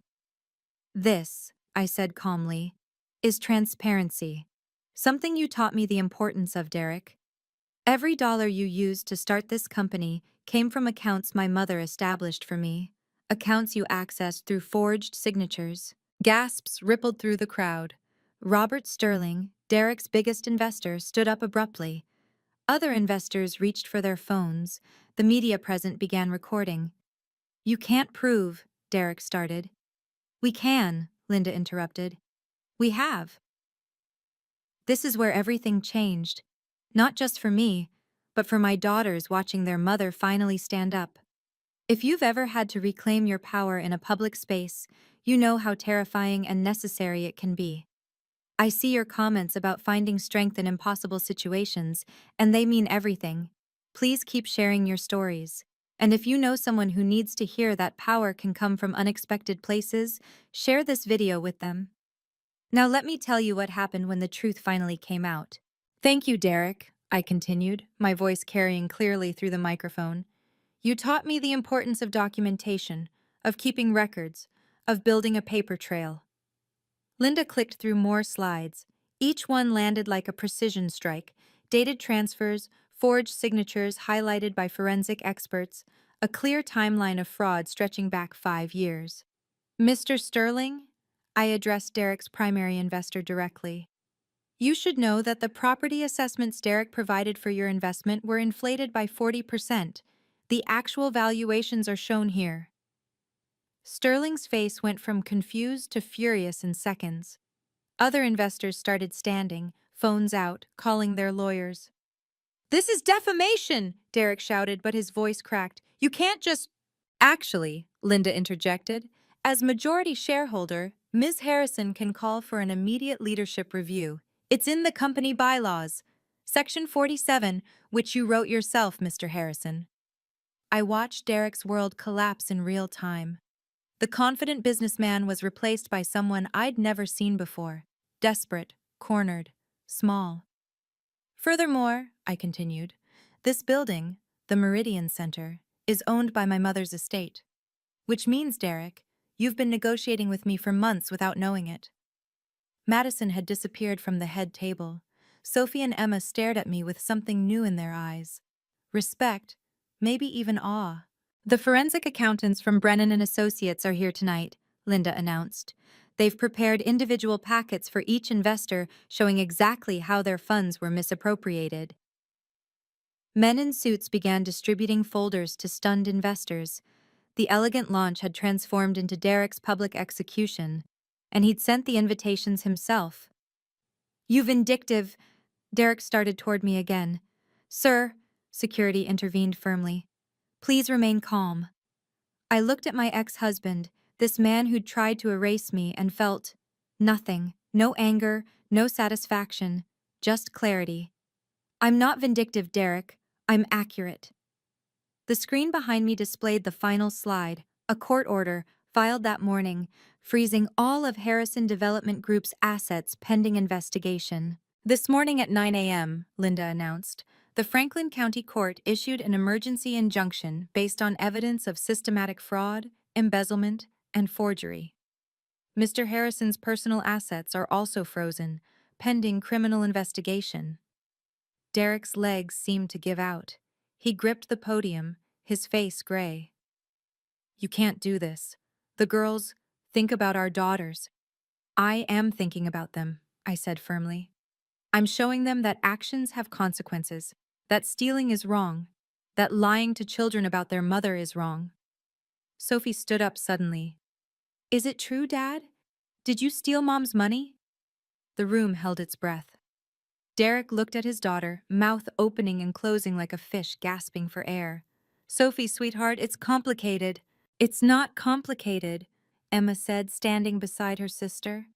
"This," I said calmly, "is transparency. Something you taught me the importance of, Derek. Every dollar you used to start this company came from accounts my mother established for me, accounts you accessed through forged signatures." Gasps rippled through the crowd. Robert Sterling, Derek's biggest investor, stood up abruptly. Other investors reached for their phones. The media present began recording. "You can't prove," Derek started. "We can," Linda interrupted. "We have." This is where everything changed. Not just for me, but for my daughters watching their mother finally stand up. If you've ever had to reclaim your power in a public space, you know how terrifying and necessary it can be. I see your comments about finding strength in impossible situations, and they mean everything. Please keep sharing your stories. And if you know someone who needs to hear that power can come from unexpected places, share this video with them. Now let me tell you what happened when the truth finally came out. Thank you, Derek, I continued, my voice carrying clearly through the microphone. You taught me the importance of documentation, of keeping records, of building a paper trail. Linda clicked through more slides. Each one landed like a precision strike. Dated transfers, forged signatures highlighted by forensic experts, a clear timeline of fraud stretching back 5 years. Mr. Sterling, I addressed Derek's primary investor directly. You should know that the property assessments Derek provided for your investment were inflated by 40%. The actual valuations are shown here. Sterling's face went from confused to furious in seconds. Other investors started standing, phones out, calling their lawyers. This is defamation, Derek shouted, but his voice cracked. You can't just... Actually, Linda interjected, as majority shareholder, Ms. Harrison can call for an immediate leadership review. It's in the company bylaws. Section 47, which you wrote yourself, Mr. Harrison. I watched Derek's world collapse in real time. The confident businessman was replaced by someone I'd never seen before. Desperate, cornered, small. Furthermore, I continued, this building, the Meridian Center, is owned by my mother's estate. Which means, Derek, you've been negotiating with me for months without knowing it. Madison had disappeared from the head table. Sophie and Emma stared at me with something new in their eyes. Respect, maybe even awe. The forensic accountants from Brennan and Associates are here tonight, Linda announced. They've prepared individual packets for each investor showing exactly how their funds were misappropriated. Men in suits began distributing folders to stunned investors. The elegant launch had transformed into Derek's public execution, and he'd sent the invitations himself. You vindictive... Derek started toward me again. Sir, security intervened firmly. Please remain calm. I looked at my ex-husband, this man who'd tried to erase me, and felt nothing, no anger, no satisfaction, just clarity. I'm not vindictive, Derek. I'm accurate. The screen behind me displayed the final slide, a court order, filed that morning, freezing all of Harrison Development Group's assets pending investigation. This morning at 9 a.m., Linda announced, the Franklin County Court issued an emergency injunction based on evidence of systematic fraud, embezzlement, and forgery. Mr. Harrison's personal assets are also frozen, pending criminal investigation. Derek's legs seemed to give out. He gripped the podium, his face gray. You can't do this. The girls, think about our daughters. I am thinking about them, I said firmly. I'm showing them that actions have consequences, that stealing is wrong, that lying to children about their mother is wrong. Sophie stood up suddenly. Is it true, Dad? Did you steal Mom's money? The room held its breath. Derek looked at his daughter, mouth opening and closing like a fish gasping for air. Sophie, sweetheart, it's complicated. It's not complicated, Emma said, standing beside her sister.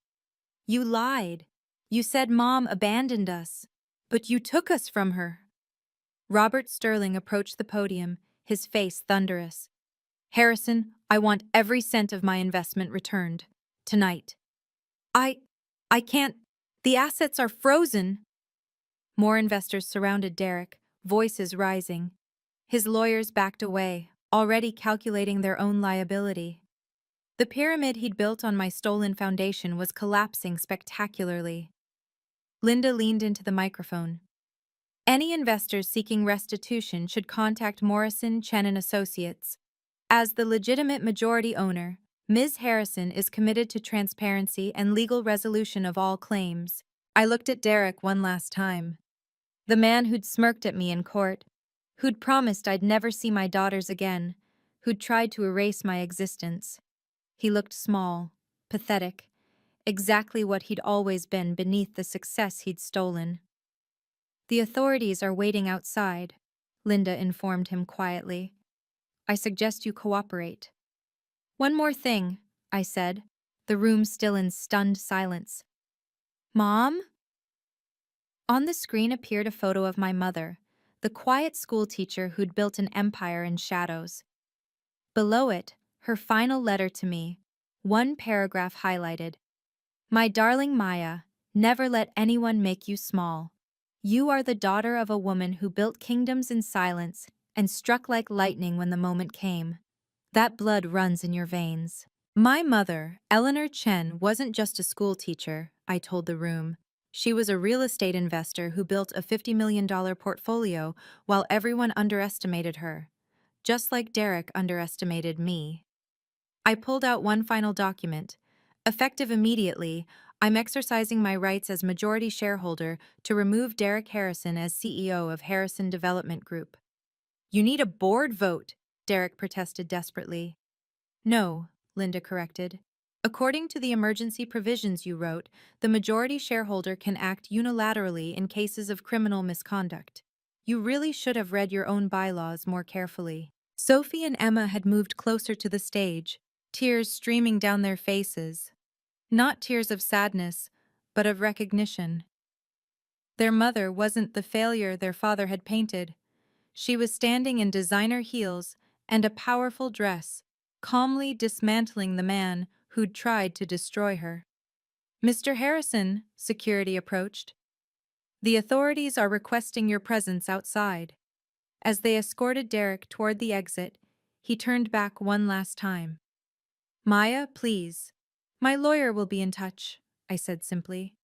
You lied. You said Mom abandoned us, but you took us from her. Robert Sterling approached the podium, his face thunderous. Harrison, I want every cent of my investment returned. Tonight. I can't. The assets are frozen. More investors surrounded Derek, voices rising. His lawyers backed away, already calculating their own liability. The pyramid he'd built on my stolen foundation was collapsing spectacularly. Linda leaned into the microphone. Any investors seeking restitution should contact Morrison, Chen and Associates. As the legitimate majority owner, Ms. Harrison is committed to transparency and legal resolution of all claims. I looked at Derek one last time. The man who'd smirked at me in court, who'd promised I'd never see my daughters again, who'd tried to erase my existence. He looked small, pathetic, exactly what he'd always been beneath the success he'd stolen. The authorities are waiting outside, Linda informed him quietly. I suggest you cooperate. One more thing, I said, the room still in stunned silence. Mom? On the screen appeared a photo of my mother, the quiet schoolteacher who'd built an empire in shadows. Below it, her final letter to me, one paragraph highlighted. My darling Maya, never let anyone make you small. You are the daughter of a woman who built kingdoms in silence and struck like lightning when the moment came. That blood runs in your veins. My mother, Eleanor Chen, wasn't just a school teacher, I told the room. She was a real estate investor who built a $50 million portfolio while everyone underestimated her. Just like Derek underestimated me. I pulled out one final document. Effective immediately, I'm exercising my rights as majority shareholder to remove Derek Harrison as CEO of Harrison Development Group. You need a board vote, Derek protested desperately. No, Linda corrected. According to the emergency provisions you wrote, the majority shareholder can act unilaterally in cases of criminal misconduct. You really should have read your own bylaws more carefully. Sophie and Emma had moved closer to the stage, tears streaming down their faces. Not tears of sadness, but of recognition. Their mother wasn't the failure their father had painted. She was standing in designer heels and a powerful dress, calmly dismantling the man who'd tried to destroy her. Mr. Harrison, security approached. The authorities are requesting your presence outside. As they escorted Derek toward the exit, he turned back one last time. Maya, please. My lawyer will be in touch, I said simply.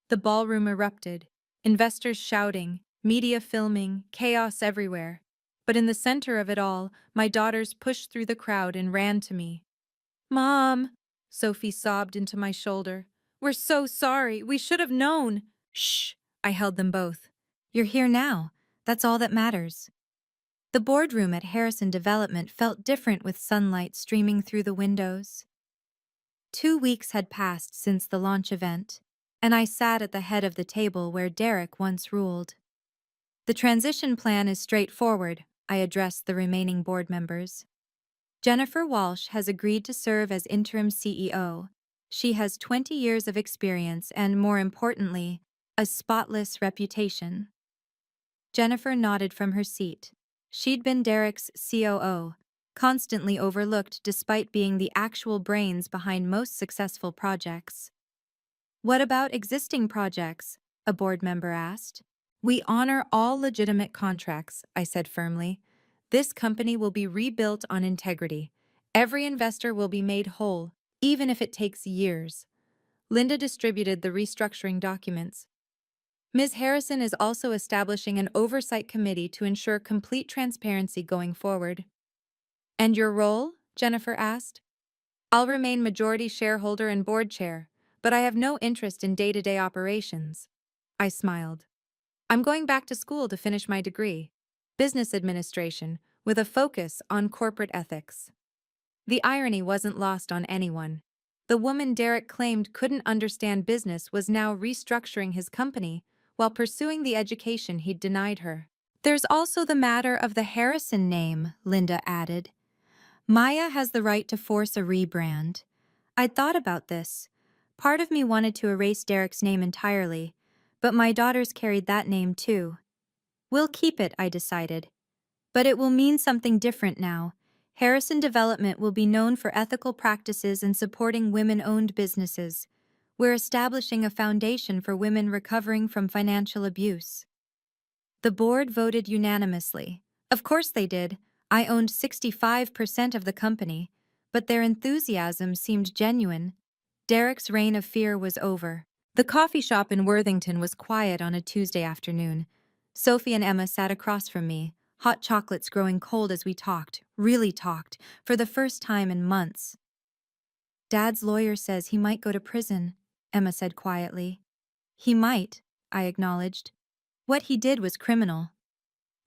The ballroom erupted, investors shouting, media filming, chaos everywhere. But in the center of it all, my daughters pushed through the crowd and ran to me. Mom, Sophie sobbed into my shoulder. We're so sorry. We should have known. Shh, I held them both. You're here now. That's all that matters. The boardroom at Harrison Development felt different with sunlight streaming through the windows. 2 weeks had passed since the launch event, and I sat at the head of the table where Derek once ruled. The transition plan is straightforward, I addressed the remaining board members. Jennifer Walsh has agreed to serve as interim CEO. She has 20 years of experience and, more importantly, a spotless reputation. Jennifer nodded from her seat. She'd been Derek's COO, constantly overlooked despite being the actual brains behind most successful projects. What about existing projects? A board member asked. We honor all legitimate contracts, I said firmly. This company will be rebuilt on integrity. Every investor will be made whole, even if it takes years. Linda distributed the restructuring documents. Ms. Harrison is also establishing an oversight committee to ensure complete transparency going forward. And your role? Jennifer asked. I'll remain majority shareholder and board chair, but I have no interest in day-to-day operations. I smiled. I'm going back to school to finish my degree, business administration, with a focus on corporate ethics. The irony wasn't lost on anyone. The woman Derek claimed couldn't understand business was now restructuring his company while pursuing the education he'd denied her. There's also the matter of the Harrison name, Linda added. Maya has the right to force a rebrand. I'd thought about this. Part of me wanted to erase Derek's name entirely, but my daughters carried that name too. We'll keep it, I decided. But it will mean something different now. Harrison Development will be known for ethical practices and supporting women-owned businesses. We're establishing a foundation for women recovering from financial abuse. The board voted unanimously. Of course they did. I owned 65% of the company, but their enthusiasm seemed genuine. Derek's reign of fear was over. The coffee shop in Worthington was quiet on a Tuesday afternoon. Sophie and Emma sat across from me, hot chocolates growing cold as we talked, really talked, for the first time in months. Dad's lawyer says he might go to prison, Emma said quietly. He might, I acknowledged. What he did was criminal.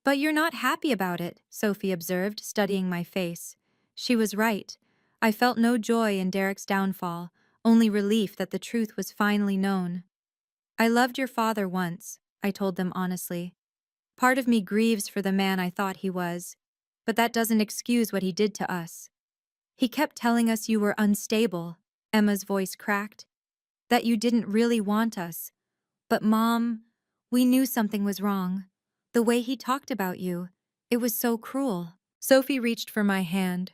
But you're not happy about it, Sophie observed, studying my face. She was right. I felt no joy in Derek's downfall, only relief that the truth was finally known. I loved your father once, I told them honestly. Part of me grieves for the man I thought he was, but that doesn't excuse what he did to us. He kept telling us you were unstable, Emma's voice cracked, that you didn't really want us. But Mom, we knew something was wrong. The way he talked about you, it was so cruel. Sophie reached for my hand.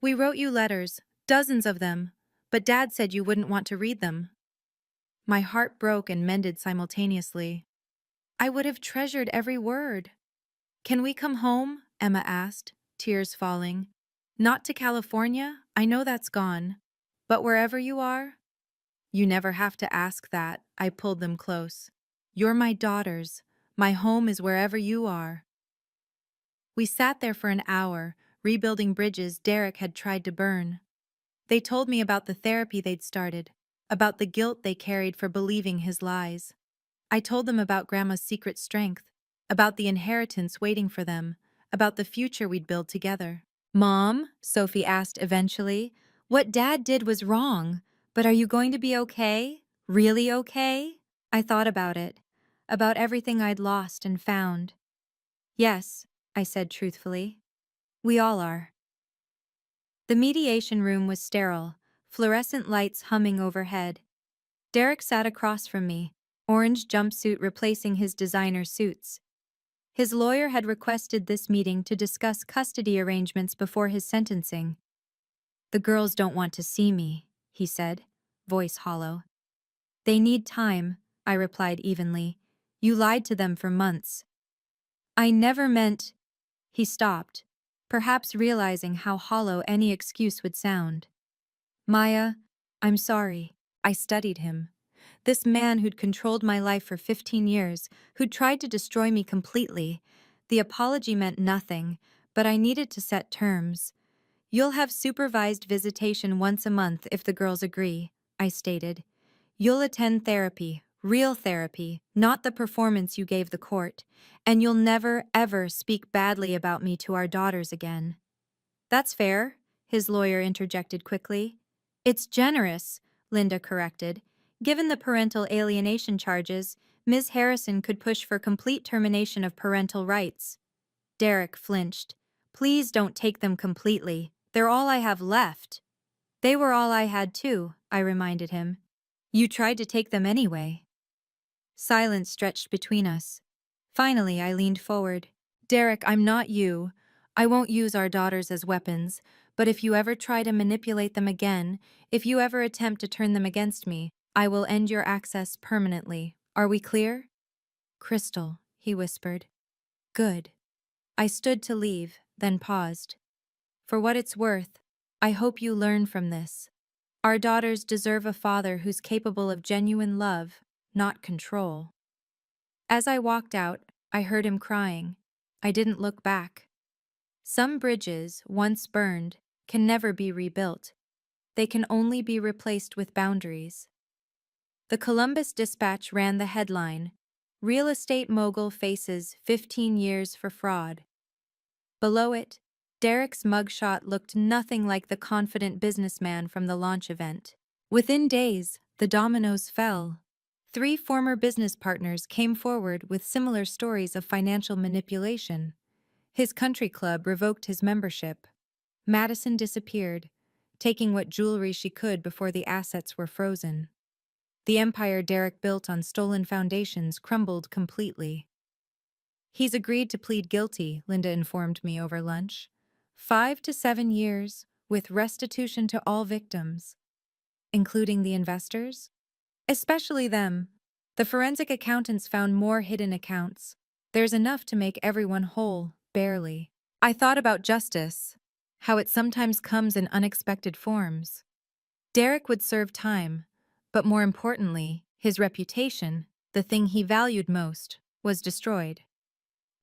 We wrote you letters, dozens of them, but Dad said you wouldn't want to read them. My heart broke and mended simultaneously. I would have treasured every word. Can we come home? Emma asked, tears falling. Not to California, I know that's gone. But wherever you are? You never have to ask that, I pulled them close. You're my daughters. My home is wherever you are. We sat there for an hour, rebuilding bridges Derek had tried to burn. They told me about the therapy they'd started, about the guilt they carried for believing his lies. I told them about Grandma's secret strength, about the inheritance waiting for them, about the future we'd build together. Mom, Sophie asked eventually, what Dad did was wrong, but are you going to be okay? Really okay? I thought about everything I'd lost and found. Yes, I said truthfully. We all are. The mediation room was sterile, fluorescent lights humming overhead. Derek sat across from me, orange jumpsuit replacing his designer suits. His lawyer had requested this meeting to discuss custody arrangements before his sentencing. The girls don't want to see me, he said, voice hollow. They need time, I replied evenly. You lied to them for months. I never meant... He stopped, perhaps realizing how hollow any excuse would sound. Maya, I'm sorry. I studied him. This man who'd controlled my life for 15 years, who'd tried to destroy me completely. The apology meant nothing, but I needed to set terms. You'll have supervised visitation once a month if the girls agree, I stated. You'll attend therapy, real therapy, not the performance you gave the court, and you'll never, ever speak badly about me to our daughters again. That's fair, his lawyer interjected quickly. It's generous, Linda corrected. Given the parental alienation charges, Ms. Harrison could push for complete termination of parental rights. Derek flinched. Please don't take them completely. They're all I have left. They were all I had too, I reminded him. You tried to take them anyway. Silence stretched between us. Finally, I leaned forward. Derek, I'm not you. I won't use our daughters as weapons, but if you ever try to manipulate them again, if you ever attempt to turn them against me, I will end your access permanently. Are we clear? Crystal, he whispered. Good. I stood to leave, then paused. For what it's worth, I hope you learn from this. Our daughters deserve a father who's capable of genuine love, not control. As I walked out, I heard him crying. I didn't look back. Some bridges, once burned, can never be rebuilt. They can only be replaced with boundaries. The Columbus Dispatch ran the headline, Real Estate Mogul Faces 15 Years for Fraud. Below it, Derek's mugshot looked nothing like the confident businessman from the launch event. Within days, the dominoes fell. 3 former business partners came forward with similar stories of financial manipulation. His country club revoked his membership. Madison disappeared, taking what jewelry she could before the assets were frozen. The empire Derek built on stolen foundations crumbled completely. He's agreed to plead guilty, Linda informed me over lunch. 5 to 7 years, with restitution to all victims. Including the investors? Especially them. The forensic accountants found more hidden accounts. There's enough to make everyone whole, barely. I thought about justice, how it sometimes comes in unexpected forms. Derek would serve time, but more importantly, his reputation, the thing he valued most, was destroyed.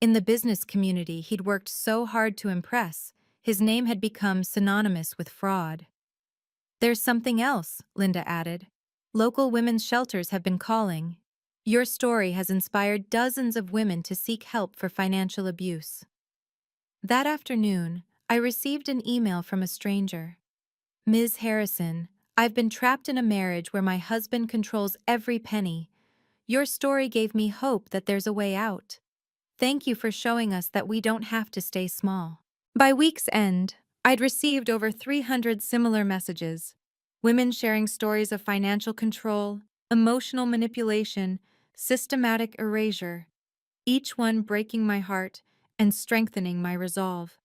In the business community he'd worked so hard to impress, his name had become synonymous with fraud. There's something else, Linda added. Local women's shelters have been calling. Your story has inspired dozens of women to seek help for financial abuse. That afternoon, I received an email from a stranger. Ms. Harrison, I've been trapped in a marriage where my husband controls every penny. Your story gave me hope that there's a way out. Thank you for showing us that we don't have to stay small. By week's end, I'd received over 300 similar messages. Women sharing stories of financial control, emotional manipulation, systematic erasure. each one breaking my heart and strengthening my resolve.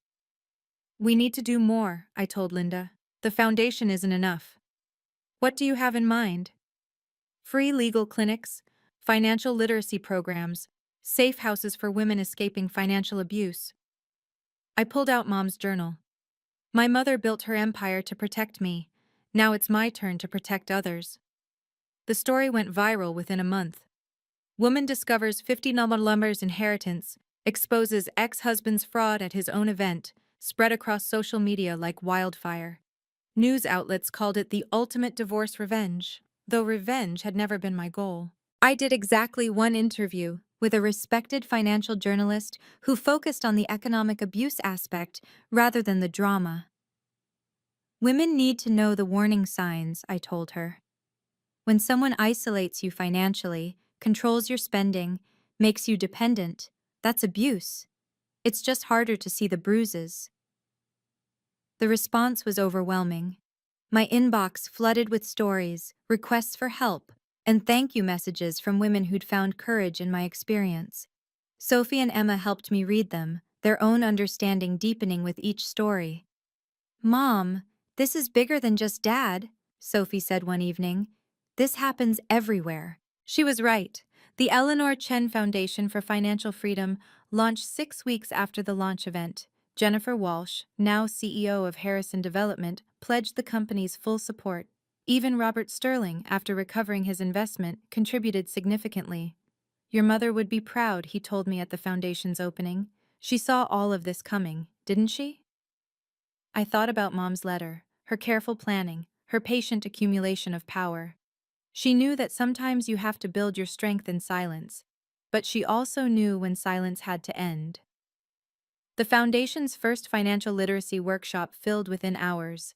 We need to do more, I told Linda. The foundation isn't enough. What do you have in mind? Free legal clinics, financial literacy programs, safe houses for women escaping financial abuse. I pulled out Mom's journal. My mother built her empire to protect me. Now it's my turn to protect others. The story went viral within a month. Woman discovers 50 lumber's inheritance, exposes ex-husband's fraud at his own event, spread across social media like wildfire. News outlets called it the ultimate divorce revenge, though revenge had never been my goal. I did exactly one interview with a respected financial journalist who focused on the economic abuse aspect rather than the drama. Women need to know the warning signs, I told her. When someone isolates you financially, controls your spending, makes you dependent, that's abuse. It's just harder to see the bruises. The response was overwhelming. My inbox flooded with stories, requests for help, and thank you messages from women who'd found courage in my experience. Sophie and Emma helped me read them, their own understanding deepening with each story. Mom, this is bigger than just Dad, Sophie said one evening. This happens everywhere. She was right. The Eleanor Chen Foundation for Financial Freedom launched 6 weeks after the launch event. Jennifer Walsh, now CEO of Harrison Development, pledged the company's full support. Even Robert Sterling, after recovering his investment, contributed significantly. Your mother would be proud, he told me at the foundation's opening. She saw all of this coming, didn't she? I thought about Mom's letter, her careful planning, her patient accumulation of power. She knew that sometimes you have to build your strength in silence, but she also knew when silence had to end. The Foundation's first financial literacy workshop filled within hours.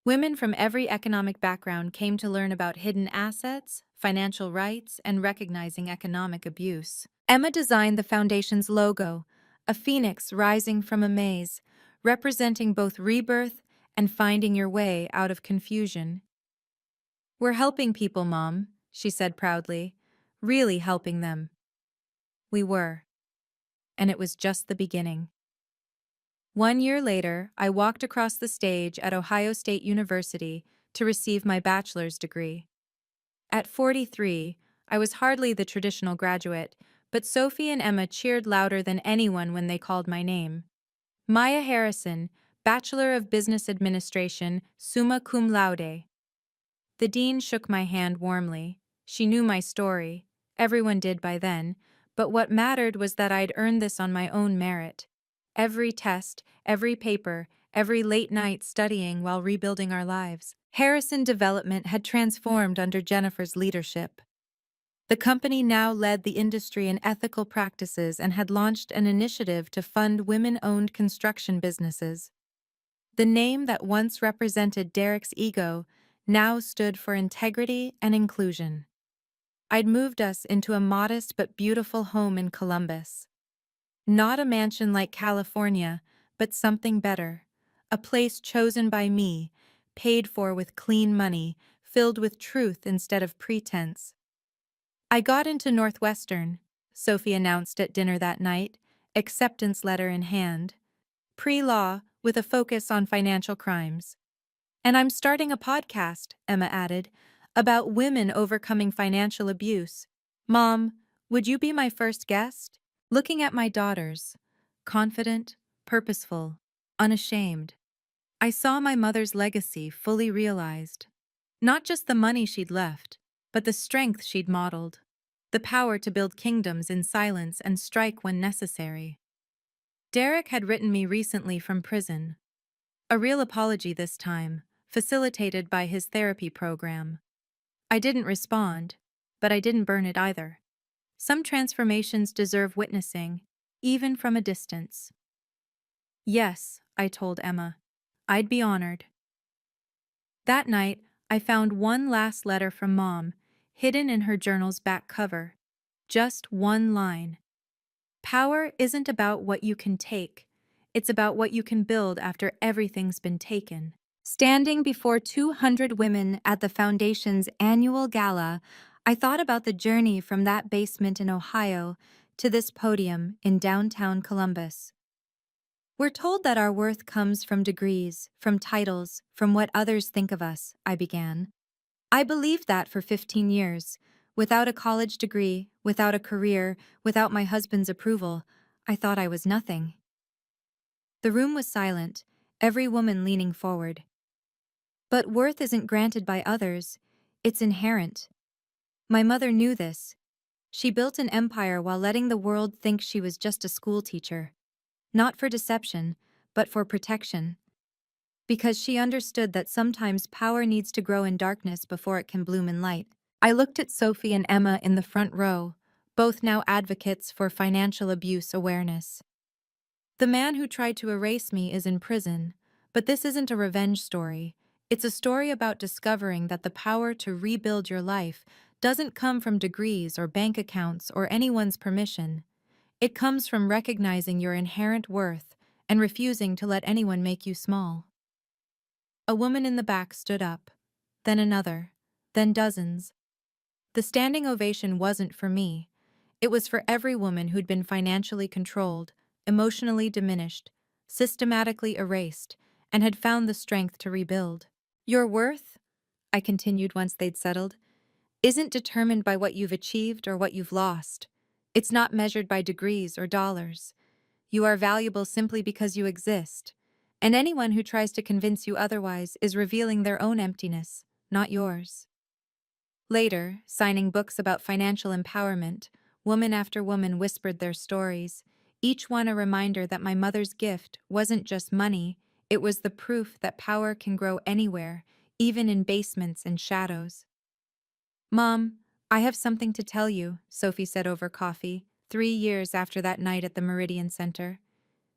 Women from every economic background came to learn about hidden assets, financial rights, and recognizing economic abuse. Emma designed the Foundation's logo, a phoenix rising from a maze, representing both rebirth and finding your way out of confusion. We're helping people, Mom, she said proudly. Really helping them. We were. And it was just the beginning. 1 year later, I walked across the stage at Ohio State University to receive my bachelor's degree. At 43, I was hardly the traditional graduate, but Sophie and Emma cheered louder than anyone when they called my name. Maya Harrison, Bachelor of Business Administration, summa cum laude. The dean shook my hand warmly. She knew my story. Everyone did by then, but what mattered was that I'd earned this on my own merit. Every test, every paper, every late night studying while rebuilding our lives. Harrison Development had transformed under Jennifer's leadership. The company now led the industry in ethical practices and had launched an initiative to fund women-owned construction businesses. The name that once represented Derek's ego now stood for integrity and inclusion. I'd moved us into a modest but beautiful home in Columbus. Not a mansion like California, but something better. A place chosen by me, paid for with clean money, filled with truth instead of pretense. I got into Northwestern, Sophie announced at dinner that night, acceptance letter in hand. Pre-law with a focus on financial crimes. And I'm starting a podcast, Emma added, about women overcoming financial abuse. Mom, would you be my first guest? Looking at my daughters, confident, purposeful, unashamed, I saw my mother's legacy fully realized. Not just the money she'd left, but the strength she'd modeled, the power to build kingdoms in silence and strike when necessary. Derek had written me recently from prison. A real apology this time, facilitated by his therapy program. I didn't respond, but I didn't burn it either. Some transformations deserve witnessing, even from a distance. Yes, I told Emma. I'd be honored. That night, I found one last letter from Mom, hidden in her journal's back cover. Just one line. Power isn't about what you can take. It's about what you can build after everything's been taken. Standing before 200 women at the Foundation's annual gala, I thought about the journey from that basement in Ohio to this podium in downtown Columbus. We're told that our worth comes from degrees, from titles, from what others think of us, I began. I believed that for 15 years. Without a college degree, without a career, without my husband's approval, I thought I was nothing. The room was silent, every woman leaning forward. But worth isn't granted by others, it's inherent. My mother knew this. She built an empire while letting the world think she was just a school teacher. Not for deception, but for protection. Because she understood that sometimes power needs to grow in darkness before it can bloom in light. I looked at Sophie and Emma in the front row, both now advocates for financial abuse awareness. The man who tried to erase me is in prison, but this isn't a revenge story. It's a story about discovering that the power to rebuild your life doesn't come from degrees or bank accounts or anyone's permission. It comes from recognizing your inherent worth and refusing to let anyone make you small. A woman in the back stood up, then another, then dozens. The standing ovation wasn't for me. It was for every woman who'd been financially controlled, emotionally diminished, systematically erased, and had found the strength to rebuild. Your worth, I continued once they'd settled, isn't determined by what you've achieved or what you've lost. It's not measured by degrees or dollars. You are valuable simply because you exist. And anyone who tries to convince you otherwise is revealing their own emptiness, not yours. Later, signing books about financial empowerment, woman after woman whispered their stories, each one a reminder that my mother's gift wasn't just money, it was the proof that power can grow anywhere, even in basements and shadows. Mom, I have something to tell you, Sophie said over coffee, 3 years after that night at the Meridian Center.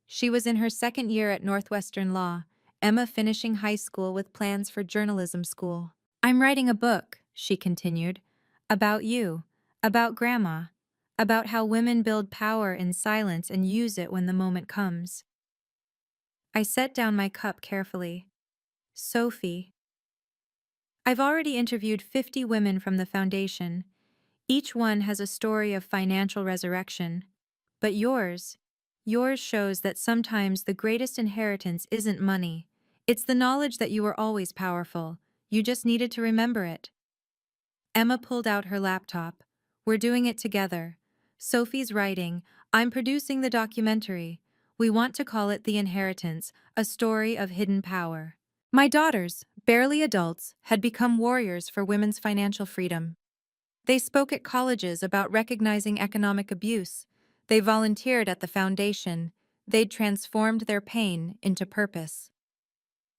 She was in her second year at Northwestern Law, Emma finishing high school with plans for journalism school. I'm writing a book, she continued, about you, about Grandma, about how women build power in silence and use it when the moment comes. I set down my cup carefully. Sophie. I've already interviewed 50 women from the foundation. Each one has a story of financial resurrection. But yours shows that sometimes the greatest inheritance isn't money. It's the knowledge that you were always powerful. You just needed to remember it. Emma pulled out her laptop. We're doing it together. Sophie's writing. I'm producing the documentary. We want to call it The Inheritance, a story of hidden power. My daughters, barely adults, had become warriors for women's financial freedom. They spoke at colleges about recognizing economic abuse. They volunteered at the foundation. They'd transformed their pain into purpose.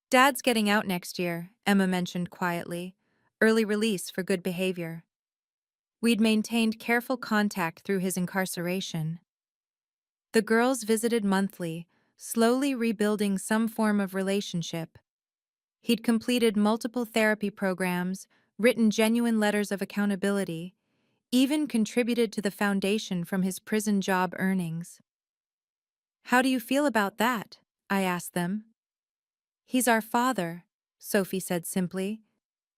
Dad's getting out next year, Emma mentioned quietly. Early release for good behavior. We'd maintained careful contact through his incarceration. The girls visited monthly, slowly rebuilding some form of relationship. He'd completed multiple therapy programs, written genuine letters of accountability, even contributed to the foundation from his prison job earnings. How do you feel about that? I asked them. He's our father, Sophie said simply.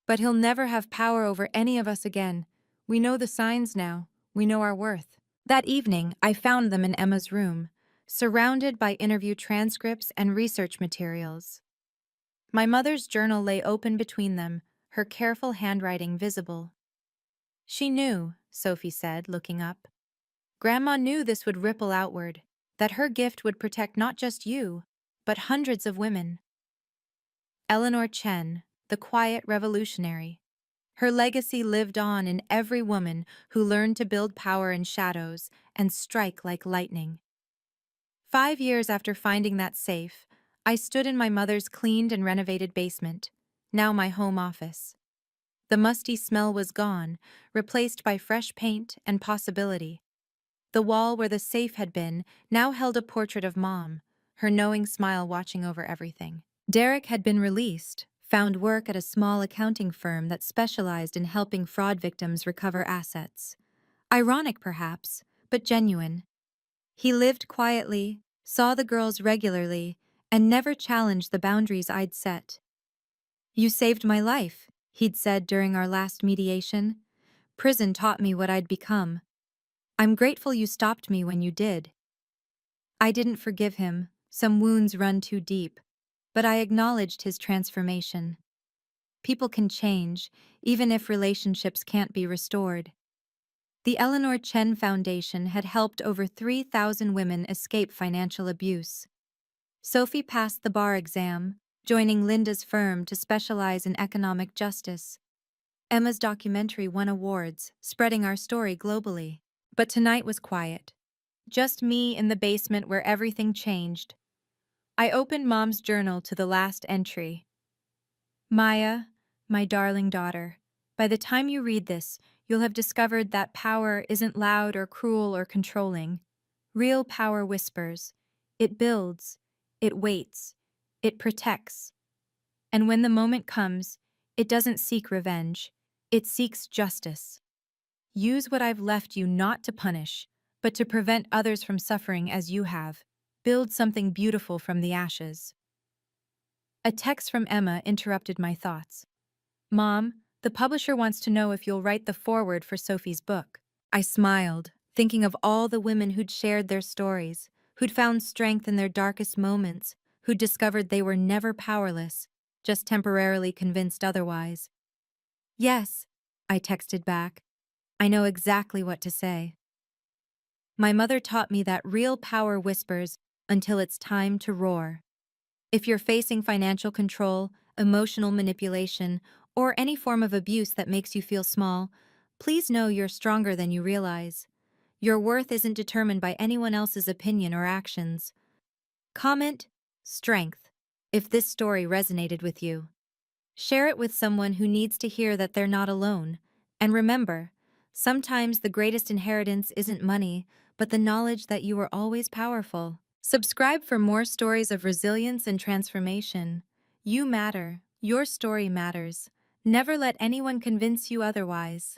But he'll never have power over any of us again. We know the signs now. We know our worth. That evening, I found them in Emma's room, surrounded by interview transcripts and research materials. My mother's journal lay open between them, her careful handwriting visible. She knew, Sophie said, looking up. Grandma knew this would ripple outward, that her gift would protect not just you, but hundreds of women. Eleanor Chen, the quiet revolutionary. Her legacy lived on in every woman who learned to build power in shadows and strike like lightning. 5 years after finding that safe, I stood in my mother's cleaned and renovated basement, now my home office. The musty smell was gone, replaced by fresh paint and possibility. The wall where the safe had been now held a portrait of Mom, her knowing smile watching over everything. Derek had been released, found work at a small accounting firm that specialized in helping fraud victims recover assets. Ironic, perhaps, but genuine. He lived quietly, saw the girls regularly, and never challenged the boundaries I'd set. You saved my life, he'd said during our last mediation. Prison taught me what I'd become. I'm grateful you stopped me when you did. I didn't forgive him, some wounds run too deep, but I acknowledged his transformation. People can change, even if relationships can't be restored. The Eleanor Chen Foundation had helped over 3,000 women escape financial abuse. Sophie passed the bar exam, joining Linda's firm to specialize in economic justice. Emma's documentary won awards, spreading our story globally. But tonight was quiet. Just me in the basement where everything changed. I opened Mom's journal to the last entry. Maya, my darling daughter, by the time you read this, you'll have discovered that power isn't loud or cruel or controlling. Real power whispers. It builds. It waits. It protects. And when the moment comes, it doesn't seek revenge. It seeks justice. Use what I've left you not to punish, but to prevent others from suffering as you have. Build something beautiful from the ashes. A text from Emma interrupted my thoughts. Mom, the publisher wants to know if you'll write the foreword for Sophie's book. I smiled, thinking of all the women who'd shared their stories, who'd found strength in their darkest moments, who'd discovered they were never powerless, just temporarily convinced otherwise. Yes, I texted back. I know exactly what to say. My mother taught me that real power whispers until it's time to roar. If you're facing financial control, emotional manipulation, or any form of abuse that makes you feel small, please know you're stronger than you realize. Your worth isn't determined by anyone else's opinion or actions. Comment, strength, if this story resonated with you. Share it with someone who needs to hear that they're not alone. And remember, sometimes the greatest inheritance isn't money, but the knowledge that you are always powerful. Subscribe for more stories of resilience and transformation. You matter. Your story matters. Never let anyone convince you otherwise.